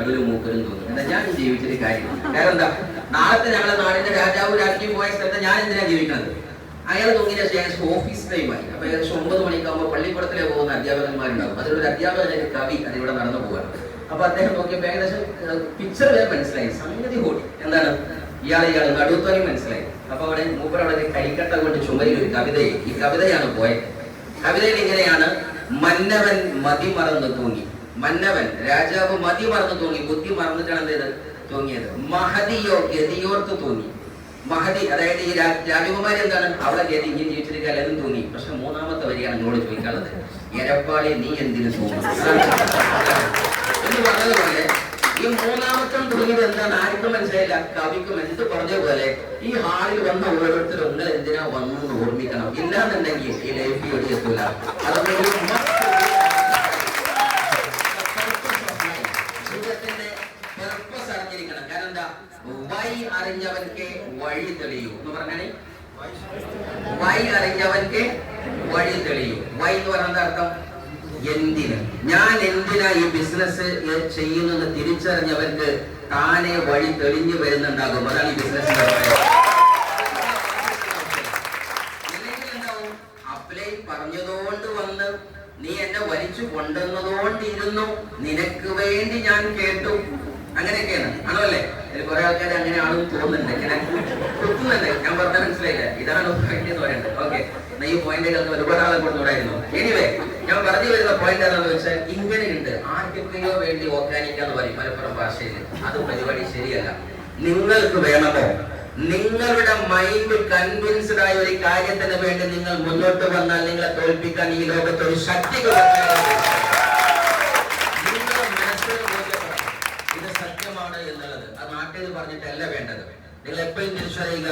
നടുവിലും മൂക്കലും തോന്നും. എന്താ ഞാൻ ജീവിച്ചൊരു കാര്യം? കാരണം എന്താ, നാളത്തെ ഞങ്ങളുടെ നാടിന്റെ രാജാവ് രാജ്ഞിയും പോയ സ്ഥലത്ത് ഞാൻ എന്തിനാ ജീവിക്കുന്നത്? അയാൾ തൂങ്ങിയ ശേഷം ഓഫീസ് ടൈമായി. അപ്പൊ ഏകദേശം 9 മണിക്കാകുമ്പോൾ പള്ളിക്കൂടത്തിലെ പോകുന്ന അധ്യാപകന്മാരുണ്ടാവും. അതിലൊരു അധ്യാപകൻ കവി അതിലൂടെ നടന്നു പോവാണ്. അപ്പൊ അദ്ദേഹം നോക്കിയപ്പോ ഏകദേശം പിക്ചർ വരെ മനസ്സിലായി, സംഗതി കൂടി. എന്താണ് ഇയാൾ നടുത്തോനും മനസ്സിലായി. അപ്പൊ അവിടെ മൂപ്പരവിടെ കൈക്കട്ട കൊണ്ട് ചുമരിൽ ഒരു കവിതയെ, ഈ കവിതയാണ് പോയത്. കവിതയിൽ ഇങ്ങനെയാണ്: മന്നവൻ മതി മറന്ന് തൂങ്ങി. മന്നവൻ രാജാവ് മതി മറന്ന് തൂങ്ങി, ബുദ്ധി മറന്നിട്ടാണ് എന്ത് ചെയ്ത് തൂങ്ങിയത്. മഹതിയോ ഗതിയോർത്ത് തൂങ്ങി. മഹതി അതായത് ഈ രാജകുമാരി എന്താണ്, അവളെ ഗതി ഇങ്ങനെ ജീവിച്ചിരിക്കാൻ എന്നും തൂങ്ങി. പക്ഷെ 3ാമത്തെ വരിയാണ് എന്നോട് ചോദിക്കാനുള്ളത്: എരപ്പാളി നീ എന്തിനു തൂങ്ങി എന്ന് പറഞ്ഞതുപോലെ ഈ 3ാമത്തെ തൂങ്ങിയത് എന്താണ് ആർക്കും മനസ്സിലായില്ല. കവിക്കും എന്ത് പറഞ്ഞ പോലെ ഈ ഹാളിൽ വന്ന ഓരോരുത്തരും നിങ്ങൾ എന്തിനാ വന്നെന്ന് ഓർമ്മിക്കണം. ഇല്ലാന്നുണ്ടെങ്കിൽ ഈ ലൈഫ് എത്തില്ല. അതുകൊണ്ട് വൈ അറിഞ്ഞവൻക്ക് വഴി തെളിയൂ എന്ന് പറഞ്ഞാണ്. വൈ അറിഞ്ഞവൻക്ക് വഴി തെളിയൂ. വൈ എന്ന് പറയുന്നത് അർത്ഥം എന്തിന്, ഞാൻ എന്തിനാ ഈ ബിസിനസ് ചെയ്യുന്നത് തിരിച്ചറിഞ്ഞവർക്ക് താനെ വഴി തെളിഞ്ഞു വരുന്നുണ്ടാകും. അതാണ് ഈ ബിസിനസിന്റെ എന്താവും, അപ്ലൈ പറഞ്ഞതുകൊണ്ട് വന്ന് നീ എന്നെ വലിച്ചു കൊണ്ടുവന്നതുകൊണ്ടിരുന്നു, നിനക്ക് വേണ്ടി ഞാൻ കേട്ടു, അങ്ങനെയൊക്കെയാണ്. ആണോ അല്ലേ? കുറെ ആൾക്കാർ അങ്ങനെയാണെന്ന് തോന്നുന്നുണ്ട്, ഇങ്ങനെ കുത്തുന്നുണ്ട്. ഞാൻ പറഞ്ഞാൽ മനസ്സിലായില്ല, ഇതാണ് പോയിന്റ് എന്ന് പറയുന്നത്. ഓക്കെ, ഈ പോയിന്റുകൾക്ക് ഒരുപാട് ആളെ കൊടുത്തുകൂടായിരുന്നു. എനിവേ, ഞാൻ പറഞ്ഞു വരുന്ന പോയിന്റ് എന്താണെന്ന് വെച്ചാൽ ഇങ്ങനെയുണ്ട്. ആർക്കൊക്കെയോ വേണ്ടി ഓർഗാനിക്കാന്ന് പറയും മലപ്പുറം ഭാഷയിൽ. അത് പരിപാടി ശരിയല്ല. നിങ്ങൾക്ക് വേണമോ, നിങ്ങളുടെ മൈൻഡ് കൺവിൻസ്ഡ് ആയ ഒരു കാര്യത്തിന് വേണ്ടി നിങ്ങൾ മുന്നോട്ട് വന്നാൽ നിങ്ങളെ തോൽപ്പിക്കാൻ ഈ ലോകത്ത് ഒരു ശക്തികൾ എന്നുള്ളത് ആ നാട്ടിൽ പറഞ്ഞിട്ടല്ല വേണ്ടത്. നിങ്ങൾ എപ്പോഴും തിരിച്ചറിയുക,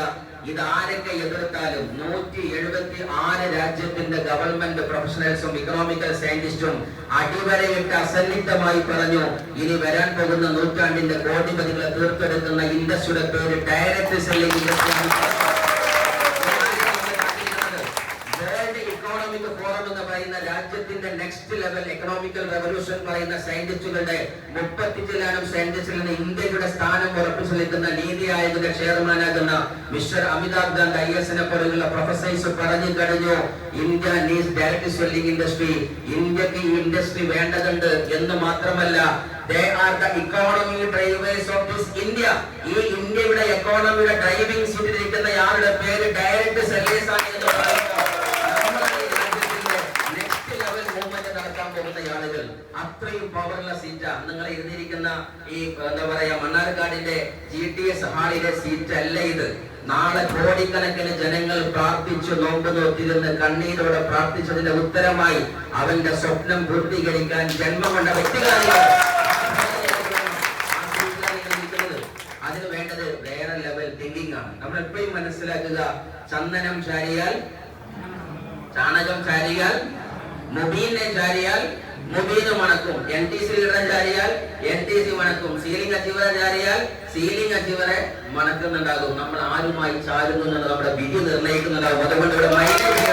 ഇത് ആരൊക്കെ എതിർത്താലും 176 രാജ്യത്തിന്റെ ഗവൺമെന്റ് പ്രൊഫഷണൽസും ഇക്കണോമിക്കൽ സയന്റിസ്റ്റും അടിവരയിട്ട് അസന്നിഗ്ധമായി പറഞ്ഞു, ഇനി വരാൻ പോകുന്ന നൂറ്റാണ്ടിന്റെ കോടിപതികളെ തീർത്തെടുക്കുന്ന ഇൻഡസ്ട്രിയുടെ പേര് direct selling industry. Economic forum എന്ന് പറയുന്ന രാജ്യത്തിന്റെ നെക്സ്റ്റ് ലെവൽ എക്കണോമിക്കൽ റെവല്യൂഷൻ പറയുന്ന സയന്റിസ്റ്റുകളുടെ 35 സയന്റിസ്റ്റുകളുടെ ഇന്ത്യയുടെ സ്ഥാനം ഉറപ്പിച്ചു നിൽക്കുന്ന നീതി ആയോഗിന്റെ ചെയർമാനാകുന്ന മിസ്റ്റർ അമിതാഭ് കാന്ത് IAS പോലുള്ള പ്രൊഫസേഴ്സ് പറഞ്ഞു കഴിഞ്ഞു, India needs direct selling industry. ഇന്ത്യക്ക് ഈ ഇൻഡസ്ട്രി വേണ്ടതുണ്ട് എന്ന് മാത്രമല്ല, they are the economy drivers of this India. ഈ ഇന്ത്യയുടെ എക്കോണമിയുടെ ഡ്രൈവിംഗ് സീറ്റിൽ ഇരിക്കുന്ന ആളുടെ പേര് ഡയറക്ട് സെല്ലേഴ്സ് ആണ് എന്ന് പറയുന്നത്. ആളുകൾ അത്രയും പവറുള്ള സീറ്റാ. നിങ്ങൾ ഇരുന്നിരിക്കുന്ന ഈ എന്താ പറയാ മണ്ണാർക്കാടിന്റെ GTS ഹാളിലെ സീറ്റ് അല്ല ഇത്. നാളെ കോടിക്കണക്കിന് ജനങ്ങൾ പ്രാർത്ഥിച്ചു നോമ്പ് നോക്കിയിരുന്ന് കണ്ണീരോടെ പ്രാർത്ഥിച്ചതിന്റെ ഉത്തരമായി അവന്റെ സ്വപ്നം പൂർത്തീകരിക്കാൻ ജന്മം കൊണ്ട വ്യക്തികളാണ്. അതിന് വേണ്ടത് വേറെ ലെവൽ തിങ്കിങ് ആണ്. നമ്മൾ എപ്പോഴും മനസ്സിലാക്കുക, ചന്ദനം ചാരിയാൽ, ചാണകം ചാരിയാൽ, മുബീനെ ചാരിയാൽ മുബീന് മണക്കും, NTC ഇടം ചാരിയാൽ NTC മണക്കും, സീലിംഗ് അച്ചീവറെ ചാരിയാൽ സീലിംഗ് അച്ചീവറെ മണക്കുന്നുണ്ടാകും. നമ്മൾ ആരുമായി ചാരുന്നുള്ളത് നമ്മുടെ വിധി നിർണ്ണയിക്കുന്നുണ്ടാകും. അതുകൊണ്ട് ഇവിടെ മനസ്സിലാക്കേണ്ട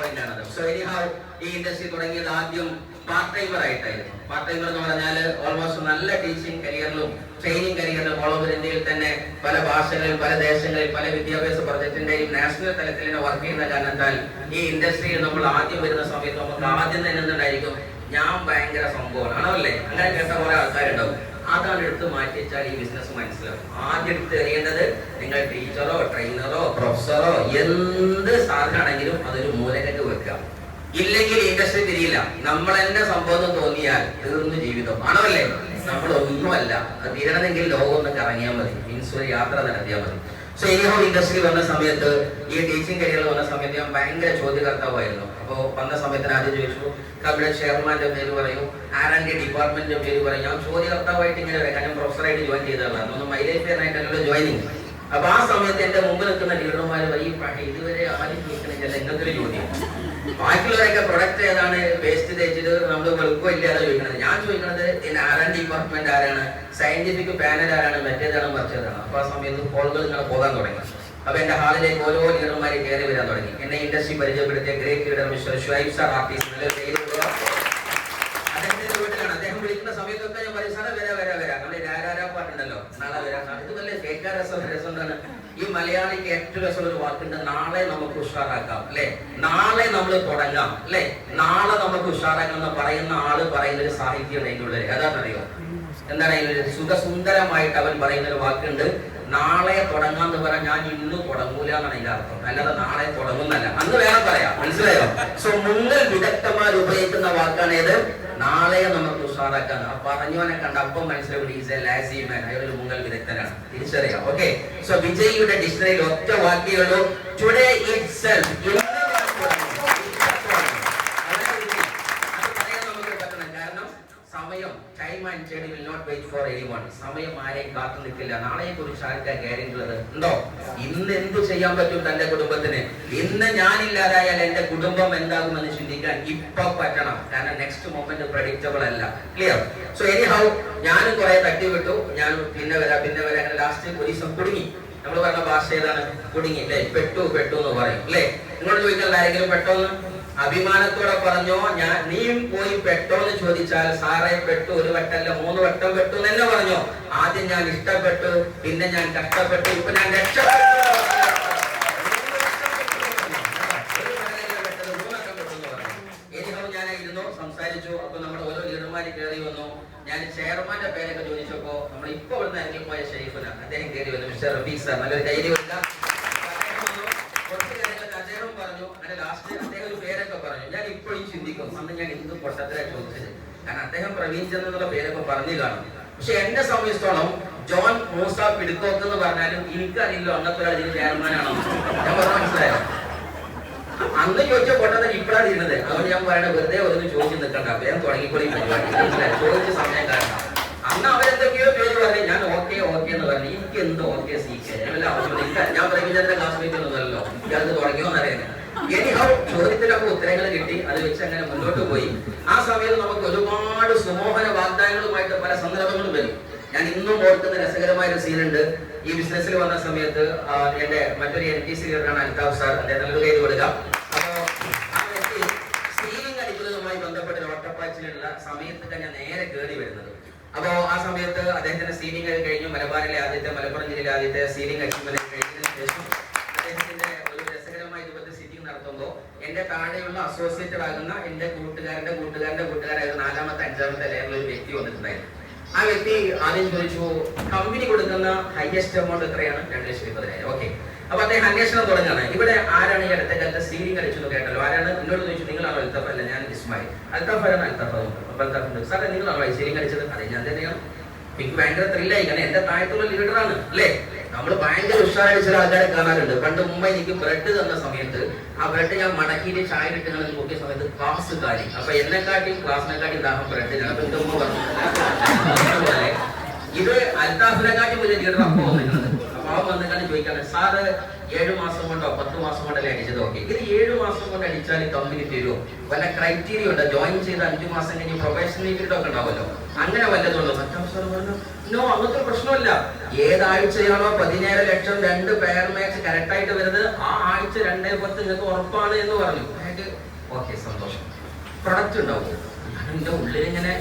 പോയിന്റാണത്. സോ എനിഹൗ, ഈ ഇൻഡസ്ട്രി തുടങ്ങിയത് ആദ്യം പാർട്ട് ടൈമർ ആയിട്ടായിരുന്നു. പാർട്ട് ടൈമർ എന്ന് പറഞ്ഞാൽ ഓൾമോസ്റ്റ് നല്ല ടീച്ചിങ് കരിയറിലും ട്രെയിനിങ് കരിയറിലും ഓൾ ഓവർ ഇന്ത്യയിൽ തന്നെ പല ഭാഷകളിൽ, പല ദേശങ്ങളിൽ, പല വിദ്യാഭ്യാസ പ്രൊജക്ടിന്റെയും നാഷണൽ തലത്തിൽ വർക്ക് ചെയ്യുന്ന കാരണത്താൽ ഈ ഇൻഡസ്ട്രിയിൽ നമ്മൾ ആദ്യം വരുന്ന സമയത്ത് നമുക്ക് ആദ്യം തന്നെ എന്തുണ്ടായിരിക്കും, ഞാൻ ഭയങ്കര സംഭവമാണ്, ആണോ അല്ലേ? അങ്ങനെ കേട്ട കുറെ ആൾക്കാരുണ്ടാവും. അതാണ് എടുത്ത് മാറ്റി വെച്ചാൽ ഈ ബിസിനസ് മനസ്സിലാവും. ആദ്യം എടുത്ത് എറിയേണ്ടത് നിങ്ങൾ ടീച്ചറോ ട്രെയിനറോ പ്രൊഫസറോ എന്ത് സാധനമാണെങ്കിലും അതൊരു മൂലകത്ത് വെക്കുക. ഇല്ലെങ്കിൽ ഇൻഡസ്ട്രി തിരിയില്ല. നമ്മൾ തന്നെ സംഭവം തോന്നിയാൽ തീർന്നു ജീവിതം, ആണോ അല്ലേ? നമ്മളൊന്നുമല്ല. അത് തീരണമെങ്കിൽ ലോകം ഒന്ന് കറങ്ങിയാൽ മതി, മീൻസ് ഒരു യാത്ര നടത്തിയാൽ മതി. സോ എനിഹോ, ഇൻഡസ്ട്രി വന്ന സമയത്ത്, ഈ ടീച്ചിങ് കരിയറിൽ വന്ന സമയത്ത് ഞാൻ ഭയങ്കര ചോദ്യകർത്താവായിരുന്നു. അപ്പോൾ വന്ന സമയത്തിന് ആദ്യം ചോദിച്ചു, കബിയുടെ ചെയർമാന്റെ പേര് പറയും, R&D ഡിപ്പാർട്ട്മെന്റിന്റെ പേര് പറയും. ഞാൻ ചോദ്യകർത്താവായിട്ട് ഇങ്ങനെ വരാം. ഞാൻ പ്രൊഫസറായിട്ട് ജോയിൻ ചെയ്തതാണ്, ഒന്ന് മൈലേജ് ജോയിനിങ്. അപ്പൊ ആ സമയത്ത് എന്റെ മുമ്പിൽ നിൽക്കുന്ന ലീഡർമാര് പറയും, ഇതുവരെ ആരും ചോദിക്കണില്ല, എന്തൊക്കെ ചോദ്യം. ബാക്കിയുള്ളവരൊക്കെ പ്രൊഡക്റ്റ് ഏതാണ്, വേസ്റ്റ് തേച്ചിട്ട് നമ്മൾ വെളുക്കോ ഇല്ലാതെ ചോദിക്കണത്. ഞാൻ ചോദിക്കണത് R&D ഡിപ്പാർട്ട്മെന്റ് ആരാണ്, സയന്റിഫിക് പാനൽ ആരാണ്, മറ്റേതാണ് മറിച്ചതാണ്. അപ്പൊ ആ സമയത്ത് കോളുകൾ ഇങ്ങനെ പോകാൻ തുടങ്ങി. അപ്പൊ എന്റെ ഹാളിലേക്ക് ഓരോ ലീഡർമാരെ കയറി വരാൻ തുടങ്ങി. എന്നെ ഇൻഡസ്ട്രി പരിചയപ്പെടുത്തിയ great leader mister Shuaib sir artist, അദ്ദേഹത്തിന്റെ വീട്ടിലാണ്. അദ്ദേഹം അദ്ദേഹം വിളിക്കുന്ന സമയത്തൊക്കെ ഞാൻ പറയും സാറേ വരാം നമ്മള് രാരാ പാട്ടുണ്ടല്ലോ നാളെ വരാം. ഇത് വല്ല കേൾക്കാൻ രസം എന്താണ്? ഈ മലയാളിക്ക് ഏറ്റവും രസമുള്ള ഒരു വാക്കുണ്ട്, നാളെ നമുക്ക് ഉഷാറാക്കാം അല്ലെ, നാളെ നമ്മൾ തുടങ്ങാം അല്ലെ, നാളെ നമുക്ക് ഉഷാറാക്കാം എന്ന് പറയുന്ന ആള് പറയുന്ന ഒരു സാഹിത്യം അതിൻ്റെ ഉള്ളിൽ. അതാണെന്നറിയോ എന്താണ്? അതിലൊരു സുഖസുന്ദരമായിട്ട് അവൻ പറയുന്ന ഒരു വാക്കുണ്ട്, നാളെ തുടങ്ങാന്ന് പറയാൻ ഞാൻ ഇന്ന് തുടങ്ങൂല എന്നാണ് അതിന്റെ അർത്ഥം, അല്ലാതെ നാളെ തുടങ്ങുന്നല്ല. അന്ന് വേറെ പറയാം, മനസ്സിലായോ? സോ മുങ്ങൽ വിദഗ്ധന്മാർ ഉപയോഗിക്കുന്ന വാക്കാണ് ഏത്? നാളെ നമുക്ക് ഉഷാറാക്കാൻ. പറഞ്ഞവനെ കണ്ട അപ്പം മനസ്സിലാവും ഈസ് എ ലാസി മാൻ, അയാളൊരു മുങ്ങൽ വിദഗ്ധനാണ്, തിരിച്ചറിയാം. ഓക്കെ, സോ വിജയിയുടെ ഡിക്ഷണറിയിൽ ഒറ്റ വാക്യമുള്ളൂ, ടുഡേ ഇറ്റ്സെൽഫ്. സമയം, time and journey will not wait for anyone. സമയം ആരെയും കാത്തു നിൽക്കില്ല. നാളെയെ കുറിച്ച് ആർക്കാ ഗ്യാരണ്ടി ഉള്ളത്? ഉണ്ടോ? ഇന്ന് എന്ത് ചെയ്യാൻ പറ്റും തന്റെ കുടുംബത്തിന്? ഇന്ന് ഞാനില്ലാതായാൽ എന്റെ കുടുംബം എന്താകുമെന്ന് ചിന്തിക്കാൻ ഇപ്പൊ പറ്റണം. കാരണം നെക്സ്റ്റ് മൊമെന്റ് പ്രഡിക്റ്റബിൾ അല്ല. ക്ലിയർ? സോ എനിഹൗ ഞാനും കുറെ തട്ടിവിട്ടു. ഞാൻ പിന്നെ വരാം അങ്ങനെ ലാസ്റ്റ് ഒരു ദിവസം കുടുങ്ങി. നമ്മൾ പറഞ്ഞ ഭാഷ ഏതാണ്? കുടുങ്ങി അല്ലെ? പെട്ടു എന്ന് പറയും അല്ലെ? നിങ്ങളോട് ചോദിക്കാനുള്ള ആരെങ്കിലും പെട്ടോന്ന് അഭിമാനത്തോടെ പറഞ്ഞോ? നീയും പോയി പെട്ടോന്ന് ചോദിച്ചാൽ സാറേ പെട്ടു, ഒരു വട്ടല്ല 3 വട്ടം പെട്ടു എന്ന് പറഞ്ഞോ? ആദ്യം ഞാൻ ഇഷ്ടപ്പെട്ടു, പിന്നെ ഞാൻ കഷ്ടപ്പെട്ടു, ഇപ്പൊ ഞാൻ രക്ഷപ്പെട്ടു. ഞാനായിരുന്നു സംസാരിച്ചു. അപ്പൊ നമ്മുടെ ഓരോ ലീഡർമാര് കയറി വന്നു. ഞാൻ ചെയർമാന്റെ പേരൊക്കെ ചോദിച്ചപ്പോ നമ്മൾ ഇപ്പൊ ഇവിടുന്ന് ഇറങ്ങിപ്പോയ ഷെരീഫിന് അദ്ദേഹം കയറി വന്നു. മിസ്റ്റർ റഫീഖ് സാർ, നല്ലൊരു ധൈര്യമില്ല. അദ്ദേഹം പറഞ്ഞു, അങ്ങനെ ലാസ്റ്റ് അദ്ദേഹം ഒരു പേരൊക്കെ പറഞ്ഞു. ഞാൻ ഇപ്പോഴും ചിന്തിക്കും, അന്ന് ഞാൻ എന്ത് പൊട്ടത്തിലാ ചോദിച്ചത്. കാരണം അദ്ദേഹം പ്രവീൺ ചന്ദ് എന്നുള്ള പേരൊക്കെ പറഞ്ഞു കാണും. പക്ഷെ എന്നെ സംബന്ധിച്ചിടത്തോളം ജോൺ മൂസ പിടുക്കോക്ക് എന്ന് പറഞ്ഞാലും എനിക്കറിയില്ലോ അങ്ങനത്തെ ഒരാൾ ഇതിന് ചെയർമാനാണോ. ഞാൻ പറഞ്ഞ മനസ്സിലായോ? അന്ന് ചോദിച്ച പൊട്ടത്തിൽ ഇപ്പോഴാണ് ഇരുന്നത്. അതുകൊണ്ട് ഞാൻ പറയണ വെറുതെ ഒന്ന് ചോദിച്ചു നിൽക്കണ്ട, വേഗം തുടങ്ങിക്കൊള്ളി പരിപാടി. ചോദിച്ച സമയം കാരണം അന്ന് അവരെന്തൊക്കെയോ പേര് പറഞ്ഞു. ഞാൻ ഓക്കെ എന്ന് പറഞ്ഞു. എനിക്ക് എന്ത് ഓക്കെ സീക്കെ ഞാൻ പ്രവീചന്ദ്രന്റെ ക്ലാസ്മേറ്റ് ഒന്നുമല്ലോ, ഇയാൾക്ക് തുടങ്ങിയോന്ന് അറിയാൻ. എനിഹൗ ചോദ്യത്തിലൊക്കെ ഉത്തരങ്ങൾ കിട്ടി. അത് വെച്ച് അങ്ങനെ മുന്നോട്ട് പോയി. ആ സമയത്ത് നമുക്ക് ഒരുപാട് സുമോഹന വാഗ്ദാനങ്ങളുമായിട്ട് പല സന്ദർഭങ്ങളും വരും. ഞാൻ ഇന്നും ഓർക്കുന്ന രസകരമായ ഒരു സീനുണ്ട്. ഈ ബിസിനസ്സിൽ വന്ന സമയത്ത് എന്റെ മറ്റൊരു NTC ലീഡറാണ് അൽതാഫ് സാർ, അദ്ദേഹം നല്ലൊരു കയ്യിൽ കൊടുക്കാം. അപ്പോ ആ വ്യക്തി സീലിംഗ് അടിക്കുന്നതുമായി ബന്ധപ്പെട്ട ഓട്ടപ്പാച്ചിലുള്ള സമയത്തൊക്കെ ഞാൻ നേരെ കയറി വരുന്നത്. അപ്പോ ആ സമയത്ത് അദ്ദേഹത്തിന്റെ സീലിംഗ് കഴിഞ്ഞു. മലബാറിലെ ആദ്യത്തെ, മലപ്പുറം ജില്ലയിലെ ആദ്യത്തെ സീലിംഗ് അച്ചീവ്മെന്റ് കഴിഞ്ഞതിന് ശേഷം അദ്ദേഹത്തിന്റെ ഒരു രസകരമായ രൂപത്തിൽ സീറ്റിംഗ് നടത്തുമ്പോൾ എന്റെ താഴെയുള്ള അസോസിയേറ്റഡ് ആകുന്ന എന്റെ കൂട്ടുകാരന്റെ കൂട്ടുകാരായിരുന്ന 4ാമത്തെ 5ാമത്തെ ലെയറിൽ ഒരു വ്യക്തി വന്നിട്ടുണ്ടായിരുന്നു. ആ വ്യക്തി ആദ്യം ചോദിച്ചു, കമ്പനി കൊടുക്കുന്ന ഹയസ്റ്റ് എമൗണ്ട് എത്രയാണ്? 2,10,000. ഓക്കെ, അപ്പൊ അദ്ദേഹം അന്വേഷണം തുടങ്ങാണ്. ഇവിടെ ആരാണ് ഈ അടുത്ത കാലത്ത് സീലിംഗ് അടിച്ചെന്ന് കേട്ടല്ലോ, ആരാണ്? എന്നോട് ചോദിച്ചു, നിങ്ങളാണോ അൽത്താഫ്? അല്ല, ഞാൻ ഇസ്മായിൽ. അൽത്താഫാണ്. അൽത്താഫ് സാറേ നിങ്ങളാണോ സീലിംഗ് അടിച്ചത്? അതെ, ഞാൻ തന്നെയാണ്. എനിക്ക് ഭയങ്കര ത്രില്ലായി, കാരണം എന്റെ താഴത്തുള്ള ലീഡറാണ് അല്ലേ. നമ്മൾ ഭയങ്കര ഉഷാറടിച്ച ആൾക്കാരെ കാണാറുണ്ട്. പണ്ട് മുമ്പ് എനിക്ക് ബ്രെഡ് തന്ന സമയത്ത് ആ ബ്രെഡ് ഞാൻ മടക്കിയിട്ട് ചായ ഇട്ട് നോക്കിയ സമയത്ത് ക്ലാസ് കാലി. അപ്പൊ എന്നെക്കാട്ടിയും ക്ലാസ്സിനെക്കാട്ടിയും ദാഹം ബ്രെഡിനാണ്. അപ്പൊ എന്റെ ഉമ്മ പറഞ്ഞു, ഇത് അൽത്താഫിനെക്കാട്ടിയും വലിയ ലീഡർ അപ്പൊ വന്നിരുന്നത്. അപ്പൊ അവൻ വന്നിട്ടാണ് ചോദിക്കാണ്, സാറ് 7 മാസം കൊണ്ടോ 10 മാസം കൊണ്ടല്ലേ അടിച്ചത്? ഓക്കെ, ഇത് 7 മാസം കൊണ്ട് അടിച്ചാൽ കമ്പനി തരുമോ? വല്ല ക്രൈറ്റീരിയ ഉണ്ടോ? ജോയിൻ ചെയ്ത് 5 മാസം കഴിഞ്ഞ് പ്രൊഫഷണൽ പീരീഡ് ഒക്കെ ഉണ്ടാവുമല്ലോ, അങ്ങനെ വല്ലതുള്ളൂ? നോ, അങ്ങനത്തെ പ്രശ്നമില്ല. ഏതാഴ്ചയാണോ 17 ലക്ഷം 2 പെയർ മാച്ച് കറക്റ്റ് ആയിട്ട് വരുന്നത്, ആ ആഴ്ച 2/10 നിങ്ങൾക്ക് ഉറപ്പാണ് എന്ന് പറഞ്ഞു. ഓക്കെ, സന്തോഷം. പ്രൊഡക്റ്റ് ഉണ്ടാവും. ഞാൻ എന്റെ ഉള്ളിലിങ്ങനെ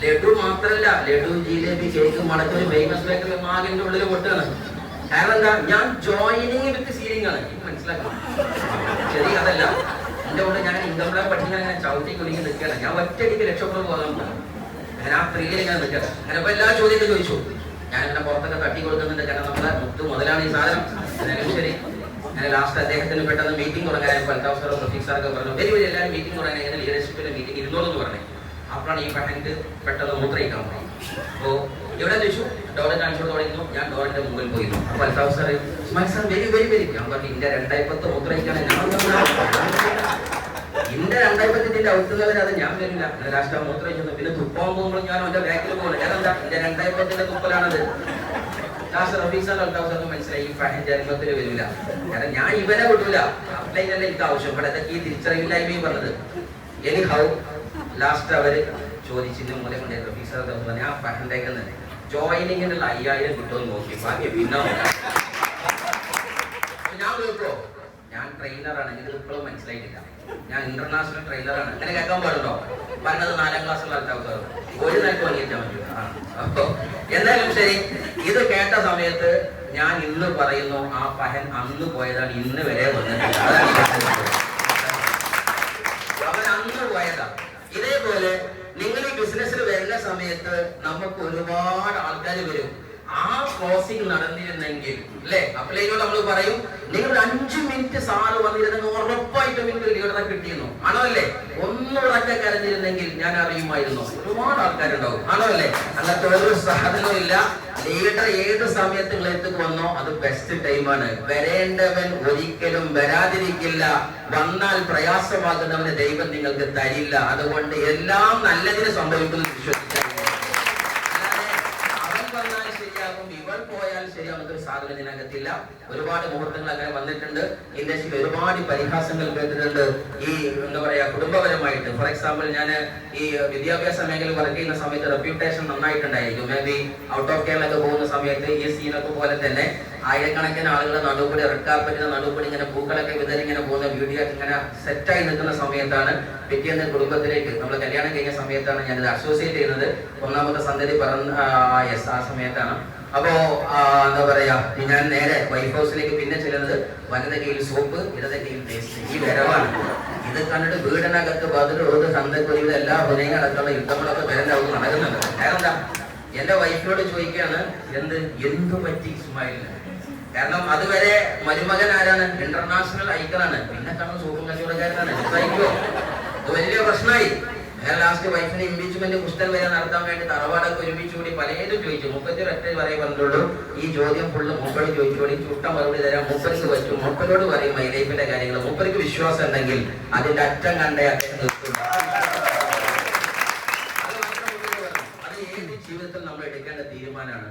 ലഡു മാത്രല്ല, ലഡു, ജിലേബി, കേക്ക്, മടക്കൊരു ഫേമസ് ബേക്കറി മാഗിന്റെ ഉള്ളിൽ പൊട്ടാണ്. കാരണം എന്താ? ഞാൻ ജോയിനിങ് വിത്ത് സീലിംഗ് ആണ്. എനിക്ക് മനസ്സിലാക്കണം, ശരി അതല്ല. എന്റെ കൂടെ ഞാൻ ഇൻകം പ്ലാൻ പഠിക്കാൻ അങ്ങനെ ചവിട്ടി കുലുങ്ങി നിൽക്കുകയാണ്. ഞാൻ ഒറ്റയടിക്ക് രക്ഷപ്പെടുന്നു പോകാൻ ഞാൻ ആ പ്രിയയിൽ ഇങ്ങനെ നിൽക്കണം. അങ്ങനെ ഇപ്പൊ എല്ലാ ചോദ്യങ്ങളും ചോദിച്ചു. ഞാനിങ്ങനെ പുറത്തൊക്കെ തട്ടി കൊടുക്കുന്നുണ്ട്, കാരണം നമ്മളെ മുത്ത് മുതലാണ് ഈ സാധനം. എന്നാലും ശരി, ഞാൻ ലാസ്റ്റ് അദ്ദേഹത്തിന് പെട്ടെന്ന് മീറ്റിംഗ് തുടങ്ങാൻ അൽത്താഫ് സാറും റഫീഖ് സാറൊക്കെ പറഞ്ഞു, വരി എല്ലാവരും മീറ്റിംഗ് തുടങ്ങാൻ, ഇങ്ങനെ ലീഡർഷിപ്പിന്റെ മീറ്റിംഗ് ഇരുന്നോളെന്ന് പറഞ്ഞു. അപ്പോഴാണ് ഈ പെട്ടെന്ന് പെട്ടെന്ന് മൂത്രയിക്കാൻ പോയി. അപ്പോ ഇവിടെ ചോദിച്ചു, ഡോറെ കാണിച്ചോട് തുടങ്ങുന്നു. ഞാൻ ഡോറിന്റെ മുമ്പിൽ പോയിരുന്നു. അപ്പൊ Althaf sir, Ismail sir very ഞാൻ പറഞ്ഞു, ഇന്റെ 2010 മൂത്രയിക്കാണ് ഇന്റെ 2010 ഔത്തുന്നവർ, അത് ഞാൻ വരില്ല. ലാസ്റ്റ് മൂത്രയിക്കുന്നു. പിന്നെ തുപ്പാൻ പോകുമ്പോൾ ഞാൻ അവന്റെ ബാക്കിൽ പോകുന്നു. ഞാനെന്താ, ഇന്റെ 2010 തുപ്പലാണത്. ലാസ്റ്റ് റഫീഖ് സാർ അൽത്താഫ് സാർക്ക് മനസ്സിലായി, ഈ ഫഹൻ ജന്മത്തിൽ വരില്ല. കാരണം ഞാൻ ഇവനെ വിട്ടില്ല. അപ്ലൈനല്ല എനിക്ക് ആവശ്യം. ഇവിടെ ഇതൊക്കെ ഈ തിരിച്ചറിവില്ലായ്മയും പറഞ്ഞത്. എനിഹൗ ലാസ്റ്റ് അവര് ചോദിച്ചിന്റെ മൂലം കൊണ്ട് റഫീഖ് സാർ പറഞ്ഞു, ഞാൻ ഫഹന്റേക്ക് തന്നെ ജോയിനിങ്ങിനുള്ള 5000 കിട്ടുമെന്ന് നോക്കി, ബാക്കി പിന്നെ ഞാൻ കേൾക്കോ, ഞാൻ ട്രെയിനറാണ്. എനിക്ക് ഇപ്പോഴും മനസ്സിലായിട്ടില്ല. ഞാൻ ഇന്റർനാഷണൽ ട്രെയിനറാണ്. അങ്ങനെ കേൾക്കാൻ പാടുണ്ടോ? പറഞ്ഞത് 4ാം ക്ലാസ്സുള്ള ആൾക്കാർ ഒരു നിലക്ക് വാങ്ങിയിട്ടാൽ മതി. അപ്പൊ എന്തായാലും ശരി, ഇത് കേട്ട സമയത്ത് ഞാൻ ഇന്ന് പറയുന്നു, ആ പഹൻ അന്ന് പോയതാണ്, ഇന്ന് വരെ വന്നിട്ടില്ല. അവൻ അന്ന് പോയതാ. ഇതേപോലെ നിങ്ങൾ ഈ ബിസിനസ്സിൽ വരുന്ന സമയത്ത് നമുക്ക് ഒരുപാട് ആൾക്കാർ വരും. ആ ക്ലോസിംഗ് നടന്നിരുന്നെങ്കിൽ അല്ലെ, അപ്പോഴേക്കും നമ്മൾ പറയും നിങ്ങൾ 5 മിനിറ്റ് സാറ് വന്നിരുന്നെങ്കിൽ ഉറപ്പായിട്ടും എനിക്ക് ലീഡറെ കിട്ടിയിരുന്നു, ആണോ അല്ലേ? ഒന്നുറക്കെ കരഞ്ഞിരുന്നെങ്കിൽ ഞാൻ അറിയുമായിരുന്നു. ഒരുപാട് ആൾക്കാരുണ്ടാവും, ആണോ അല്ലേ? അങ്ങനത്തെ ഒരു സാധനവും ഇല്ല. ലീഡർ ഏത് സമയത്ത് നിങ്ങളെടുത്ത് വന്നോ അത് ബെസ്റ്റ് ടൈമാണ്. വരേണ്ടവൻ ഒരിക്കലും വരാതിരിക്കില്ല, വന്നാൽ പ്രയാസമാകുന്നവന് ദൈവം നിങ്ങൾക്ക് തരില്ല. അതുകൊണ്ട് എല്ലാം നല്ലതിന് സംഭവിക്കുന്നു വിശ്വസിച്ചാൽ, ഇവൾ പോയാൽ ശരിയാവുന്ന ഒരു സാധനം ഇതിനകത്തില്ല. ഒരുപാട് മുഹൂർത്തങ്ങൾ അങ്ങനെ വന്നിട്ടുണ്ട്. ഇൻഡസ്ട്രിയിൽ ഒരുപാട് പരിഹാസങ്ങൾ കേട്ടിട്ടുണ്ട്. ഈ എന്താ പറയാ, കുടുംബപരമായിട്ട്. ഫോർ എക്സാമ്പിൾ, ഞാൻ ഈ വിദ്യാഭ്യാസ മേഖലയിൽ വർക്ക് ചെയ്യുന്ന സമയത്ത് റെപ്യൂട്ടേഷൻ നന്നായിട്ടുണ്ടായിരിക്കും. Maybe out of Kerala ഒക്കെ പോകുന്ന സമയത്ത് ഈ സീനൊക്കെ പോലെ തന്നെ ആയിരക്കണക്കിന് ആളുകളെ നടുകൂടി, റെഡ് കാർപ്പറ്റിന്റെ നടുകൂടി ഇങ്ങനെ പൂക്കളൊക്കെ വിതറി ഇങ്ങനെ പോകുന്ന വീഡിയോ ഇങ്ങനെ സെറ്റായി നിൽക്കുന്ന സമയത്താണ് പിറ്റേന്ന് കുടുംബത്തിലേക്ക്, നമ്മൾ കല്യാണം കഴിഞ്ഞ സമയത്താണ് ഞാനിത് അസോസിയേറ്റ് ചെയ്യുന്നത്. 1ാമത്തെ സന്തതി ആ സമയത്താണ്. അപ്പോ എന്താ പറയാ, ഞാൻ നേരെ വൈഫ് ഹൗസിലേക്ക് പിന്നെ ചെല്ലുന്നത് വലത് കയ്യിൽ സോപ്പ്, ഇടത് കയ്യിൽ പേസ്റ്റ്. ഈ വരവാണ്. ഇത് കണ്ടിട്ട് വീടിനകത്ത് ബദറോട് സന്തക്കൊരു എല്ലാ ഹുനയും അടക്കമുള്ള യുദ്ധങ്ങളൊക്കെ വരണ്ടാവും നടക്കുന്നുണ്ട്. കാരണം എന്താ, എന്റെ വൈഫിനോട് ചോദിക്കുകയാണ് എന്തു പറ്റി ഇസ്മായിലിന്. കാരണം അതുവരെ മരുമകൻ ആരാണ്? ഇന്റർനാഷണൽ ഐക്കണാണ്. പിന്നെ കാണുന്ന സൂപ്പർ കച്ചവടക്കാരനാണ്. അത് വലിയ പ്രശ്നമായി. ലാസ്റ്റ് വൈഫിന് ഇംപീച്ച്മെന്റ് കുസ്റ്റൻ വരെ നടത്താൻ വേണ്ടി തറവാടൊക്കെ ഒരുമിച്ചുകൂടി പലതും ചോദിച്ചു. 31 വരെ പറഞ്ഞുള്ളൂ. ഈ ചോദ്യം ഫുള്ള് മൂപ്പരോട് ചോദിച്ചുകൂടി ചുട്ട മറുപടി തരാം. മൂപ്പർക്ക് പറ്റും. മൂപ്പരോട് പറയും മൈ ലൈഫിന്റെ കാര്യങ്ങൾ. മൂപ്പർക്ക് വിശ്വാസം ഉണ്ടെങ്കിൽ അതിന്റെ അറ്റം കണ്ടേ അറ്റം നിർത്തും. അത് ഏത് ജീവിതത്തിൽ നമ്മൾ എടുക്കേണ്ട തീരുമാനമാണ്.